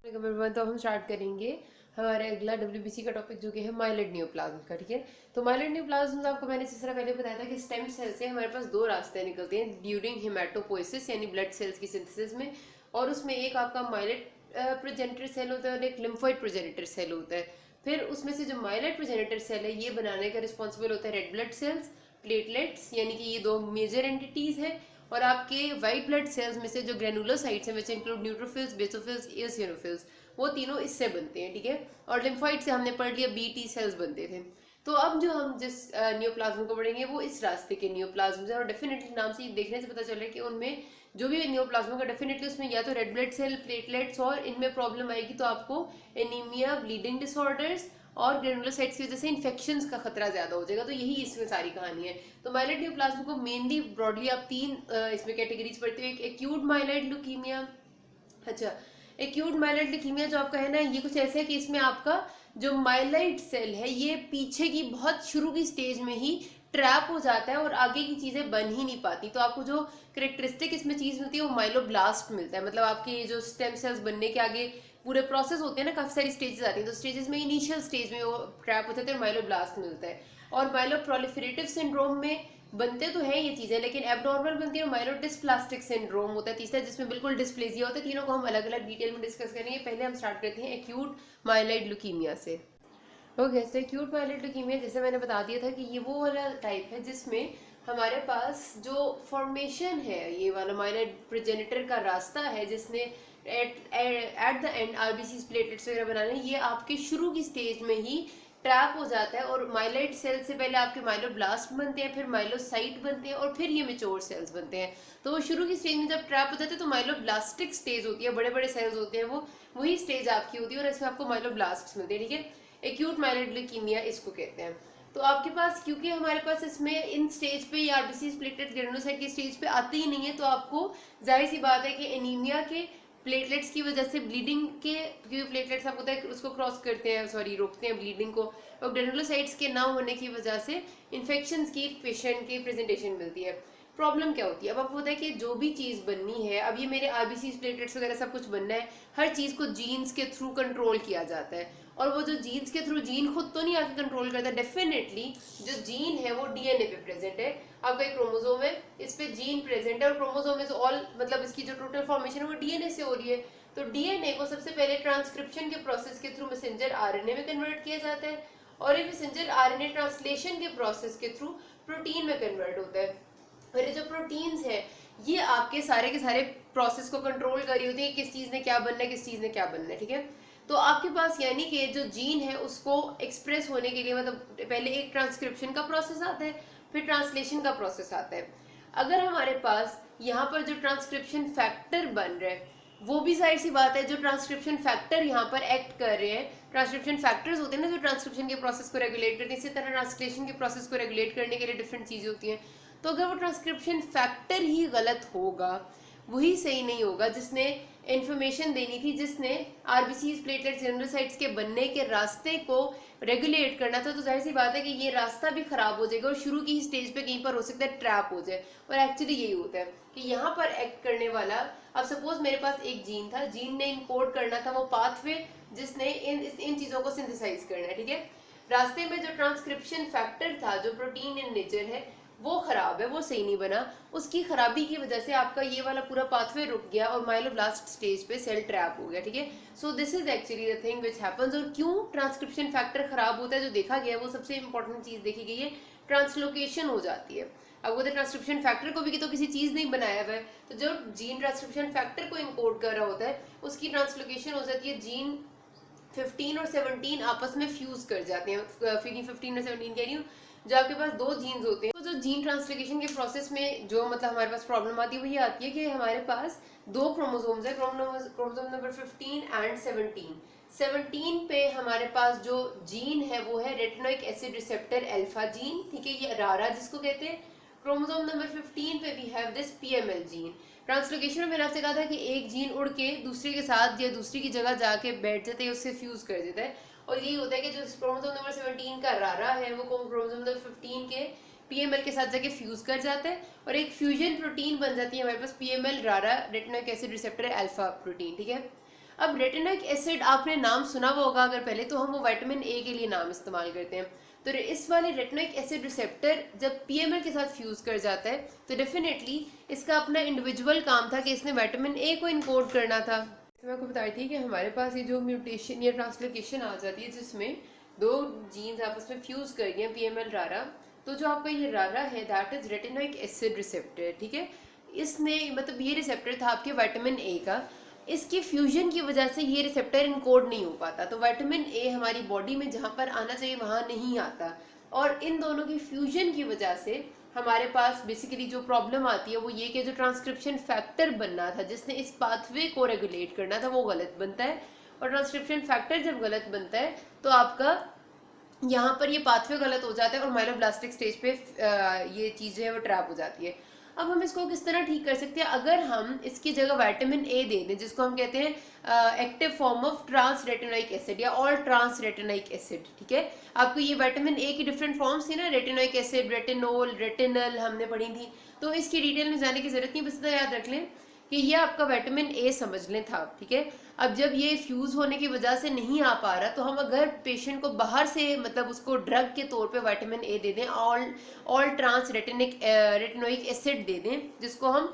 तो हम स्टार्ट करेंगे हमारा अगला डब्ल्यूबीसी का टॉपिक जो कि है माइलेड न्यूप्लाज्म का। ठीक है, तो माइलेड न्यूप्लाज्म आपको मैंने जिस तरह पहले बताया था कि स्टेम सेल से हमारे पास दो रास्ते निकलते हैं ड्यूरिंग हिमेटोपोइसिस यानी ब्लड सेल्स की सिंथेसिस में, और उसमें एक आपका माइलेट प्रोजेनिटर सेल होता है और एक लिम्फोइड प्रोजेनिटर सेल होता है। फिर उसमें से जो माइलेट प्रोजेनिटर सेल है ये बनाने का रिस्पॉन्सिबल होता है रेड ब्लड सेल्स, प्लेटलेट्स, यानी कि ये दो मेजर एंटिटीज है, और आपके वाइट ब्लड सेल्स में से जो ग्रेनुलोसाइट्स हैं which include neutrophils, basophils, eosinophils, वो तीनों इससे बनते हैं। ठीक है, और लिम्फोइड से हमने पढ़ लिया बी टी सेल्स बनते थे। तो अब जो हम जिस न्यूप्लाज्म को पढ़ेंगे वो इस रास्ते के न्यूप्लाज्म है, और डेफिनेटली नाम से देखने से पता चल रहा है कि उनमें जो भी न्यूप्लाज्म का डेफिनेटली उसमें या तो रेड ब्लड सेल, प्लेटलेट्स, और इनमें प्रॉब्लम आएगी तो आपको एनीमिया, ब्लीडिंग डिसऑर्डर्स और ग्रेनुलोसाइट्स की वजह से इन्फेक्शंस का खतरा ज्यादा हो जाएगा। तो यही इसमें सारी कहानी है। तो माइलेड न्यूप्लाज्म को मेनली ब्रॉडली आप तीन इसमें कैटेगरीज पढ़ते हो। एक एक्यूट माइलेड ल्यूकीमिया। अच्छा, एक्यूट माइलेड ल्यूकीमिया जो आपका है ना, ये कुछ ऐसा है कि इसमें आपका जो माइलाइट सेल है ये पीछे की बहुत शुरू की स्टेज में ही ट्रैप हो जाता है और आगे की चीजें बन ही नहीं पाती। तो आपको जो करेक्टरिस्टिक इसमें चीज मिलती है वो माइलोब्लास्ट मिलता है। मतलब आपके जो स्टेम सेल्स बनने के आगे पूरे प्रोसेस होते हैं ना, काफी सारी स्टेजेस आती हैं, तो स्टेजेस में इनिशियल स्टेज में वो ट्रैप होते हैं, माइलोब्लास्ट मिलता है। और माइलोप्रोलिफरेटिव सिंड्रोम में बनते तो है ये चीजें, लेकिन एबनॉर्मल बनती है। माइलोडिस्प्लास्टिक सिंड्रोम होता है तीसरा, जिसमें बिल्कुल डिस्प्लेजिया होता है। तीनों को हम अलग अलग डिटेल में डिस्कस करेंगे। पहले हम स्टार्ट करते हैं एक्यूट माइलाइड ल्यूकीमिया से। ओके, तो एक्यूट माइलाइड ल्यूकीमिया जैसे मैंने बता दिया था कि ये वो वाला टाइप है जिसमें हमारे पास जो फॉर्मेशन है, ये वाला माइलाइड प्रोजेनिटर का रास्ता है जिसने at the end RBC platelets वगैरह बनाने, ये आपके शुरू की स्टेज में ही ट्रैप हो जाता है। और माइलाइट सेल से पहले आपके माइलोब्लास्ट बनते हैं, फिर माइलोसाइट बनते हैं, और फिर ये मेच्योर सेल्स बनते हैं। तो वो शुरू की स्टेज में जब ट्रैप हो जाते हैं तो माइलोब्लास्टिक स्टेज होती है, बड़े बड़े सेल्स होते हैं, वो वही स्टेज आपकी होती है, और इसमें आपको माइलोब्लास्ट मिलते हैं। ठीक है, एक्यूट माइलाइड ल्यूकीमिया इसको कहते हैं। तो आपके पास क्योंकि हमारे पास इसमें इन स्टेज पे आरबीसी प्लेटलेट ग्रेनुलोसाइट की स्टेज पे आते ही नहीं है, तो आपको जाहिर सी बात है कि एनीमिया के प्लेटलेट्स की वजह से ब्लीडिंग के, क्योंकि प्लेटलेट्स आपको पता है उसको क्रॉस करते हैं, सॉरी रोकते हैं ब्लीडिंग को, और ग्रेनुलोसाइट्स के ना होने की वजह से इन्फेक्शंस की पेशेंट की प्रेजेंटेशन मिलती है। प्रॉब्लम क्या होती है, अब आपको पता है कि जो भी चीज बननी है, अब ये मेरे आरबीसी प्लेटलेट्स वगैरह सब कुछ बनना है, हर चीज को जीन्स के थ्रू कंट्रोल किया जाता है। और वो जो जीन्स के थ्रू, जीन खुद तो नहीं आके कंट्रोल करता, डेफिनेटली जो जीन है वो डीएनए पे प्रेजेंट है। आपका एक क्रोमोसोम है, इस पे जीन प्रेजेंट है, और क्रोमोसोम इज ऑल, मतलब इसकी जो टोटल फॉर्मेशन है वो डीएनए से हो रही है। तो डीएनए को सबसे पहले ट्रांसक्रिप्शन के प्रोसेस के थ्रू मैसेंजर आरएनए में कन्वर्ट किया जाता है, और ये मैसेंजर आरएनए ट्रांसलेशन के प्रोसेस के थ्रू प्रोटीन में कन्वर्ट होता है। और ये जो प्रोटीन्स है ये आपके सारे के सारे प्रोसेस को कंट्रोल कर रही होती है, किस चीज ने क्या बनना है, किस चीज ने क्या बनना है। ठीक है, तो आपके पास यानी कि जो जीन है उसको एक्सप्रेस होने के लिए, मतलब पहले एक ट्रांसक्रिप्शन का प्रोसेस आता है, फिर ट्रांसलेशन का प्रोसेस आता है। अगर हमारे पास यहाँ पर जो ट्रांसक्रिप्शन फैक्टर बन रहा है, वो भी जाहिर सी बात है जो ट्रांसक्रिप्शन फैक्टर यहाँ पर एक्ट कर रहे हैं, ट्रांसक्रिप्शन फैक्टर्स होते हैं ना जो ट्रांसक्रिप्शन के प्रोसेस को रेगुलेट करते हैं, इसी तरह ट्रांसलेशन के प्रोसेस को रेगुलेट करने के लिए डिफरेंट चीजें होती हैं। तो अगर वो ट्रांसक्रिप्शन फैक्टर ही गलत होगा, वही सही नहीं होगा जिसने इंफॉर्मेशन देनी थी, जिसने आरबीसी प्लेटलेट्स ग्रेनुलोसाइट्स के बनने के रास्ते को रेगुलेट करना था, तो जाहिर सी बात है कि ये रास्ता भी खराब हो जाएगा और शुरू की स्टेज पे कहीं पर हो सकता है ट्रैप हो जाए। और एक्चुअली यही होता है कि यहाँ पर एक्ट करने वाला, अब सपोज मेरे पास एक जीन था, जीन ने इनकोड करना था वो पाथवे जिसने इन चीजों को सिंथेसाइज करना है। ठीक है, रास्ते में जो ट्रांसक्रिप्शन फैक्टर था, जो प्रोटीन इन नेचर है, वो खराब है, वो सही नहीं बना। उसकी खराबी की वजह से आपका ये वाला पूरा पाथवे रुक गया और माइलोब्लास्ट स्टेज पे सेल ट्रैप हो गया। ठीक है, so this is actually the thing which happens. और क्यों ट्रांसक्रिप्शन फैक्टर खराब होता है, जो देखा गया है वो सबसे इंपॉर्टेंट चीज देखी गई है, ट्रांसलोकेशन हो जाती है। अब वो ट्रांसक्रिप्शन फैक्टर को भी तो किसी चीज नहीं बनाया हुआ है, तो जो जीन ट्रांसक्रिप्शन फैक्टर को इनकोड कर रहा होता है उसकी ट्रांसलोकेशन हो जाती है, जीन 15 और 17 आपस में फ्यूज कर जाते हैं। 15 और 17 कह रही हूँ, जो आपके पास दो जीन्स होते हैं, तो जो जीन ट्रांसलोकेशन के प्रोसेस में जो मतलब हमारे पास प्रॉब्लम आती है वो ये आती है कि हमारे पास दो क्रोमोसोम्स है, क्रोमोसोम नंबर 15 एंड 17। 17 पे हमारे पास जो जीन है वो है retinoic acid receptor alpha gene. ठीक है, ये रारा जिसको कहते हैं। क्रोमोसोम नंबर 15 पे we have this PML gene. Translocation में मैंने आपसे कहा था कि एक जीन उड़ के दूसरे के साथ या दूसरी की जगह जाके बैठ जाता है, उससे फ्यूज कर देता है, और यही होता है कि जो क्रोमोसोम नंबर 17 का रारा है वो क्रोमोसोम नंबर 15 के पीएमएल के साथ जाके फ्यूज कर जाता है, और एक फ्यूजन प्रोटीन बन जाती है हमारे पास पीएमएल रारा retinoic acid receptor alpha protein. ठीक है, अब रेटिनोइक एसिड आपने नाम सुना हुआ होगा अगर पहले, तो हम वो विटामिन ए के लिए नाम इस्तेमाल करते हैं। तो इस वाले रेटिनोइक एसिड रिसेप्टर जब पीएमएल के साथ फ्यूज कर जाता है तो डेफिनेटली इसका अपना इंडिविजुअल काम था कि इसने विटामिन ए को इनकोड करना था। तो मैं आपको बताई थी कि हमारे पास ये जो म्यूटेशन या ट्रांसलोकेशन आ जाती है जिसमें दो जीन्स आपस में फ्यूज कर गए पीएमएल रारा, तो जो आपका ये रारा है that is retinoic acid receptor, ठीक है। इसने मतलब ये रिसेप्टर था आपके विटामिन ए का, इसके फ्यूजन की वजह से ये रिसेप्टर इनकोड नहीं हो पाता, तो विटामिन ए हमारी बॉडी में जहाँ पर आना चाहिए वहाँ नहीं आता, और इन दोनों के फ्यूजन की वजह से हमारे पास बेसिकली जो प्रॉब्लम आती है वो ये कि जो ट्रांसक्रिप्शन फैक्टर बनना था जिसने इस पाथवे को रेगुलेट करना था वो गलत बनता है, और ट्रांसक्रिप्शन फैक्टर जब गलत बनता है तो आपका यहाँ पर ये पाथवे गलत हो जाता है और माइलोब्लास्टिक स्टेज पे ये चीज़ है वो ट्रैप हो जाती है। अब हम इसको किस तरह ठीक कर सकते हैं, अगर हम इसकी जगह विटामिन ए दे दें जिसको हम कहते हैं active form of trans retinoic acid या ऑल ट्रांस रेटिनोइक एसिड, ठीक है। आपको ये विटामिन ए की डिफरेंट फॉर्म्स थी ना, रेटिनोइक एसिड, रेटिनोल, रेटिनल हमने पढ़ी थी, तो इसकी डिटेल में जाने की जरूरत नहीं, बस इतना याद रख लें कि ये आपका विटामिन ए समझ लें था, ठीक है। अब जब ये फ्यूज होने की वजह से नहीं आ पा रहा तो हम अगर पेशेंट को बाहर से मतलब उसको ड्रग के तौर पे विटामिन ए दे दें, ऑल ट्रांस रेटिनोइक एसिड दे दें, जिसको हम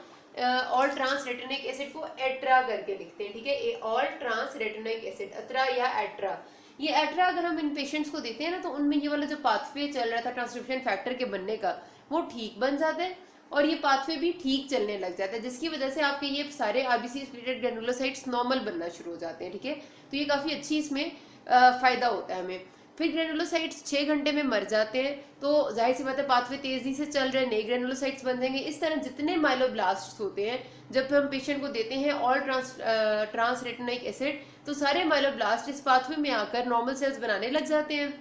ऑल ट्रांस रेटिनोइक एसिड को एट्रा करके लिखते हैं, ठीक है। ऑल ट्रांस रेटिनोइक एसिड अत्रा या एट्रा, ये एट्रा अगर हम इन पेशेंट्स को देते हैं ना तो उनमें ये वाला जो पाथवे चल रहा था ट्रांसक्रिप्शन फैक्टर के बनने का वो ठीक बन जाता है और ये पाथवे भी ठीक चलने लग जाता है, जिसकी वजह से आपके ये सारे आरबीसी स्प्लिटेड ग्रेनुलोसाइट्स नॉर्मल बनना शुरू हो जाते हैं, ठीक है। तो ये काफ़ी अच्छी इसमें फायदा होता है हमें। फिर ग्रेनुलोसाइट्स 6 घंटे में मर जाते हैं, तो जाहिर सी बात है पाथवे तेजी से चल रहे, नए ग्रेनुलोसाइट्स बन जाएंगे। इस तरह जितने माइलोब्लास्ट्स होते हैं जब हम पेशेंट को देते हैं ऑल ट्रांस रेटिनोइक एसिड, तो सारे माइलोब्लास्ट इस पाथवे में आकर नॉर्मल सेल्स बनाने लग जाते हैं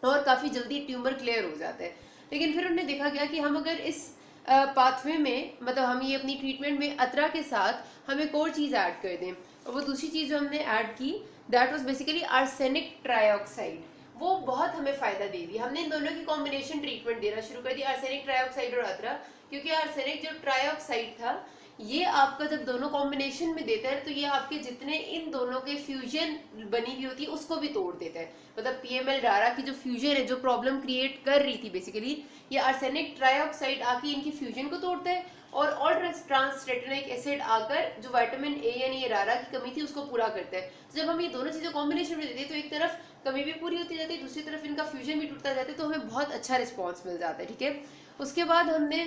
और काफ़ी जल्दी ट्यूमर क्लियर हो जाता है। लेकिन फिर उन्हें देखा गया कि हम अगर इस पाथवे में मतलब हम ये अपनी ट्रीटमेंट में अतरा के साथ हम एक और चीज़ ऐड कर दें, और वो दूसरी चीज़ जो हमने ऐड की that was basically arsenic trioxide, वो बहुत हमें फायदा दे दी। हमने इन दोनों की कॉम्बिनेशन ट्रीटमेंट देना शुरू कर दिया, आर्सेनिक ट्राइऑक्साइड और अतरा, क्योंकि आर्सेनिक जो ट्राइऑक्साइड था ये आपका जब दोनों कॉम्बिनेशन में देता है तो ये आपके जितने इन दोनों के फ्यूजन बनी हुई होती है उसको भी तोड़ देता है। मतलब पीएमएल रारा की जो फ्यूजन है जो प्रॉब्लम क्रिएट कर रही थी बेसिकली, ये आर्सेनिक ट्राइऑक्साइड आके इनकी फ्यूजन को तोड़ता है और ऑल ट्रांस रेटिनोइक एसिड आकर जो विटामिन ए यानी ये रारा की कमी थी उसको पूरा करता है। तो जब हम ये दोनों चीजें कॉम्बिनेशन में देते हैं तो एक तरफ कमी भी पूरी होती जाती है, दूसरी तरफ इनका फ्यूजन भी टूटता जाता है, तो हमें बहुत अच्छा रिस्पॉन्स मिल जाता है, ठीक है। उसके बाद हमने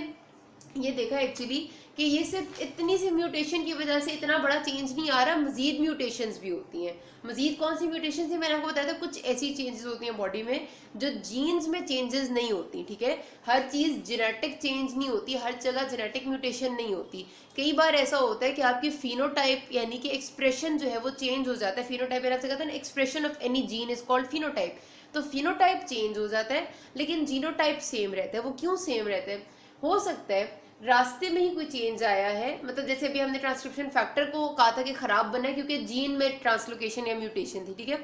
ये देखा एक्चुअली कि ये सिर्फ इतनी सी म्यूटेशन की वजह से इतना बड़ा चेंज नहीं आ रहा, मजीद म्यूटेशंस भी होती हैं। मजीद कौन सी म्यूटेशन थी मैंने आपको बताया था, कुछ ऐसी चेंजेस होती हैं बॉडी में जो जीन्स में चेंजेस नहीं होती, ठीक है। हर चीज़ जेनेटिक चेंज नहीं होती, हर जगह जेनेटिक म्यूटेशन नहीं होती। कई बार ऐसा होता है कि आपकी फिनोटाइप यानी कि एक्सप्रेशन जो है वो चेंज हो जाता है। फिनोटाइप मैंने आपसे कहा था ना, expression of any gene is called phenotype. तो फिनोटाइप चेंज हो जाता है लेकिन जीनोटाइप सेम रहता है। वो क्यों सेम रहता है? हो सकता है रास्ते में ही कोई चेंज आया है, मतलब जैसे अभी हमने ट्रांसक्रिप्शन फैक्टर को कहा था कि खराब बना है क्योंकि जीन में ट्रांसलोकेशन या म्यूटेशन थी, ठीक है।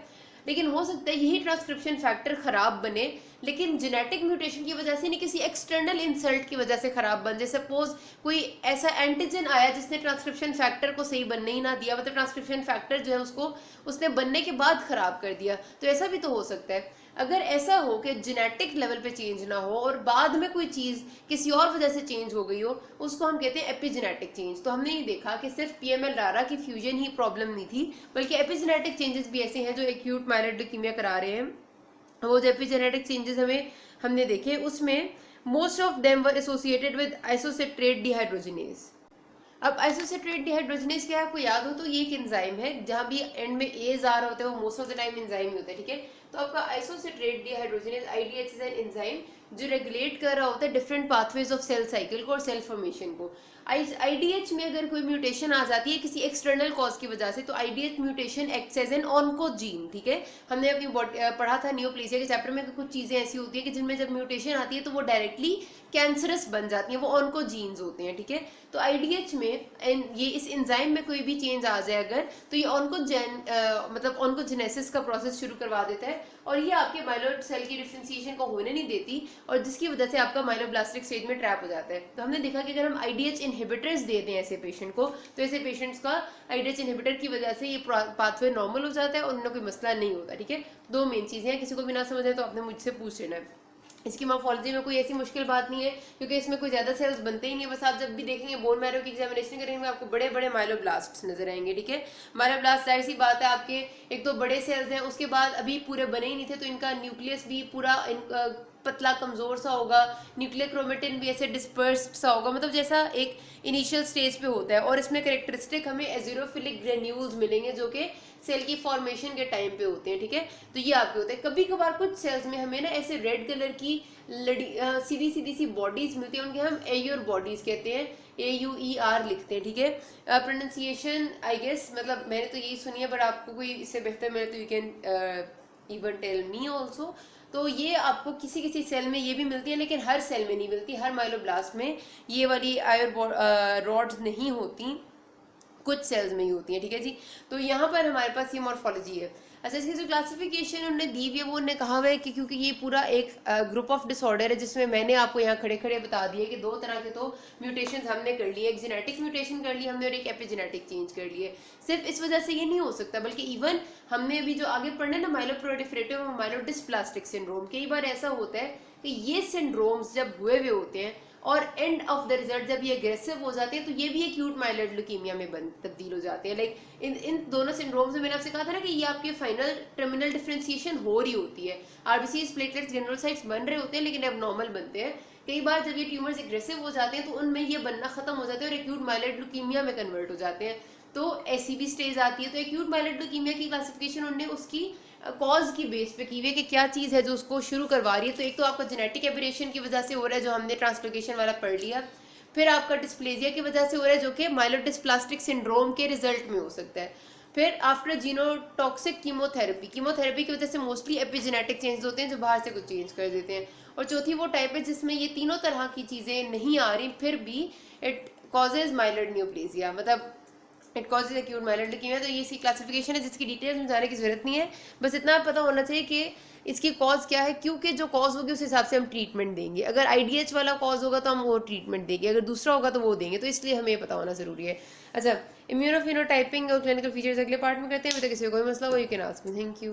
लेकिन हो सकता है यही ट्रांसक्रिप्शन फैक्टर खराब बने लेकिन जेनेटिक म्यूटेशन की वजह से नहीं, किसी एक्सटर्नल इंसल्ट की वजह से खराब बन जाए। सपोज कोई ऐसा एंटीजन आया जिसने ट्रांसक्रिप्शन फैक्टर को सही बनने ही ना दिया, मतलब ट्रांसक्रिप्शन फैक्टर जो है उसको उसने बनने के बाद खराब कर दिया, तो ऐसा भी तो हो सकता है। अगर ऐसा हो कि जेनेटिक लेवल पे चेंज ना हो और बाद में कोई चीज़ किसी और वजह से चेंज हो गई हो, उसको हम कहते हैं एपिजेनेटिक चेंज। तो हमने ये देखा कि सिर्फ पीएमएल रारा की फ्यूजन ही प्रॉब्लम नहीं थी, बल्कि एपिजेनेटिक चेंजेस भी ऐसे हैं जो एक्यूट माइलॉइड ल्यूकेमिया करा रहे हैं। वो जो एपिजेनेटिक चेंजेस हमने देखे उसमें most of them were associated with isocitrate dehydrogenase. अब आइसोसिट्रेट डिहाइड्रोजिनेज क्या आपको याद हो तो ये एक एंजाइम है, जहां भी एंड में एज आ रहा होता है वो most of the time enzyme ही होता है, ठीक है। तो आपका isocitrate dehydrogenase IDH is an enzyme जो रेगुलेट कर रहा होता है different pathways of cell cycle को और सेल फॉर्मेशन को। आईडीएच में अगर कोई म्यूटेशन आ जाती है किसी एक्सटर्नल कॉज की वजह से तो IDH mutation acts as an oncogene, ठीक है। हमने अपनी पढ़ा था नियोप्लेसिया के चैप्टर में कि कुछ चीजें ऐसी होती है कि जिनमें जब म्यूटेशन आती है तो वो डायरेक्टली कैंसरस बन जाती हैं, वो ऑन्कोजीन्स होते हैं, ठीक है। तो आईडीएच में ये इस एंजाइम में कोई भी चेंज आ जाए अगर तो ये मतलब ऑन्कोजेनेसिस का प्रोसेस शुरू करवा देता है और ये आपके माइलॉइड सेल की डिफरेंशिएशन को होने नहीं देती और जिसकी वजह से आपका माइलोब्लास्टिक स्टेज में ट्रैप हो जाता है। तो हमने देखा कि अगर हम IDH इनहिबिटर्स दे दें ऐसे पेशेंट को, तो ऐसे पेशेंट्स का IDH इनहिबिटर की वजह से ये पाथवे नॉर्मल हो जाता है और उनका कोई मसला नहीं होता। ठीक है, दो मेन चीजें हैं, किसी को भी ना समझ आए तो आपने मुझसे पूछ लेना है। इसकी मॉर्फोलॉजी में कोई ऐसी मुश्किल बात नहीं है, क्योंकि इसमें कोई ज्यादा सेल्स बनते ही नहीं है। बस आप जब भी देखेंगे बोन मैरो की एग्जामिनेशन करेंगे आपको बड़े बड़े माइलोब्लास्ट नजर आएंगे। ठीक है, माइलोब्लास्ट जाहिर सी बात है आपके एक तो बड़े सेल्स हैं, उसके बाद अभी पूरे बने ही नहीं थे, तो इनका न्यूक्लियस भी पूरा पतला कमजोर सा होगा, न्यूक्लियर क्रोमेटिन भी ऐसे डिस्पर्स्ड सा होगा, मतलब जैसा एक इनिशियल स्टेज पे होता है। और इसमें करेक्टरिस्टिक हमें एजिरोफिलिक ग्रेन्यूल्स मिलेंगे जो कि सेल की फॉर्मेशन के टाइम पे होते हैं। ठीक है, तो ये आपके होते हैं। कभी कभार कुछ सेल्स में हमें ना ऐसे रेड कलर की सीधी सीधी सी बॉडीज मिलती है, उनके हम एयूर बॉडीज कहते हैं, AUER लिखते हैं। ठीक है, प्रोनाउंसिएशन आई गेस, मतलब मैंने तो यही सुनी है, बट आपको कोई इससे बेहतर मिले तो you can even tell me also. तो ये आपको किसी किसी सेल में ये भी मिलती है, लेकिन हर सेल में नहीं मिलती, हर माइलोब्लास्ट में ये वाली आयर रॉड्स नहीं होती, कुछ सेल्स में ही होती है। ठीक है जी, तो यहाँ पर हमारे पास ये मॉर्फोलॉजी है। अच्छा, इसकी जो क्लासिफिकेशन उन्होंने दी हुई है वो उन्होंने कहा हुआ है कि क्योंकि ये पूरा एक ग्रुप ऑफ डिसऑर्डर है, जिसमें मैंने आपको यहाँ खड़े खड़े बता दिए कि दो तरह के तो म्यूटेशन हमने कर लिए, एक जेनेटिक म्यूटेशन कर ली हमने और एक एपिजेनेटिक चेंज कर लिए। सिर्फ इस वजह से ये नहीं हो सकता, बल्कि इवन हमने अभी जो आगे पढ़ना है ना माइलोप्रोलिफरेटिव और माइलोडिस्प्लास्टिक सिंड्रोम, कई बार ऐसा होता है कि ये सिंड्रोम्स जब हुए हुए होते हैं और एंड ऑफ द रिजल्ट जब ये अग्रेसिव हो जाते हैं तो ये भी एक्यूट माइलॉइड ल्यूकीमिया में तब्दील हो जाते हैं। लाइक इन दोनों सिंड्रोम्स में मैंने आपसे कहा था ना कि ये आपके फाइनल टर्मिनल डिफरेंशिएशन हो रही होती है, आरबीसी प्लेटलेट्स ग्रेनुलोसाइट्स बन रहे होते हैं लेकिन एबनॉर्मल बनते हैं। कई बार जब ये ट्यूमर्स एग्रेसिव हो जाते हैं तो उनमें ये बनना खत्म हो जाते हैं और एक्यूट माइलॉइड ल्यूकीमिया में कन्वर्ट हो जाते हैं, तो ऐसी भी स्टेज आती है। तो एक्यूट माइलॉइड ल्यूकीमिया की क्लासिफिकेशन उन्होंने उसकी कॉज की बेस पे की हुई है कि क्या चीज़ है जो उसको शुरू करवा रही है। तो एक तो आपका जेनेटिक एबरेशन की वजह से हो रहा है जो हमने ट्रांसलोकेशन वाला पढ़ लिया, फिर आपका डिस्प्लेजिया की वजह से हो रहा है जो कि माइलोडिस्प्लास्टिक सिंड्रोम के रिजल्ट में हो सकता है, फिर आफ्टर जीनोटॉक्सिक कीमोथेरेपी की वजह से मोस्टली एपिजेनेटिक चेंज होते हैं जो बाहर से कुछ चेंज कर देते हैं, और चौथी वो टाइप है जिसमें ये तीनों तरह की चीज़ें नहीं आ रही फिर भी इट कॉजेज माइलॉइड न्यूप्लेसिया, मतलब it causes acute myeloid leukaemia. तो ये इसकी क्लासिफिकेशन है जिसकी डिटेल्स में जाने की जरूरत नहीं है, बस इतना पता होना चाहिए कि इसकी कॉज क्या है, क्योंकि जो कॉज होगी उस हिसाब से हम ट्रीटमेंट देंगे। अगर IDH वाला कॉज होगा तो हम वो ट्रीटमेंट देंगे, अगर दूसरा होगा तो वो देंगे, तो इसलिए हमें पता होना जरूरी है। अच्छा, इम्यूनोफिनोटाइपिंग और क्लिनिकल फीचर्स अगले पार्ट में करते हैं। अभी तक किसी को कोई मसला हो you can ask me. Thank you.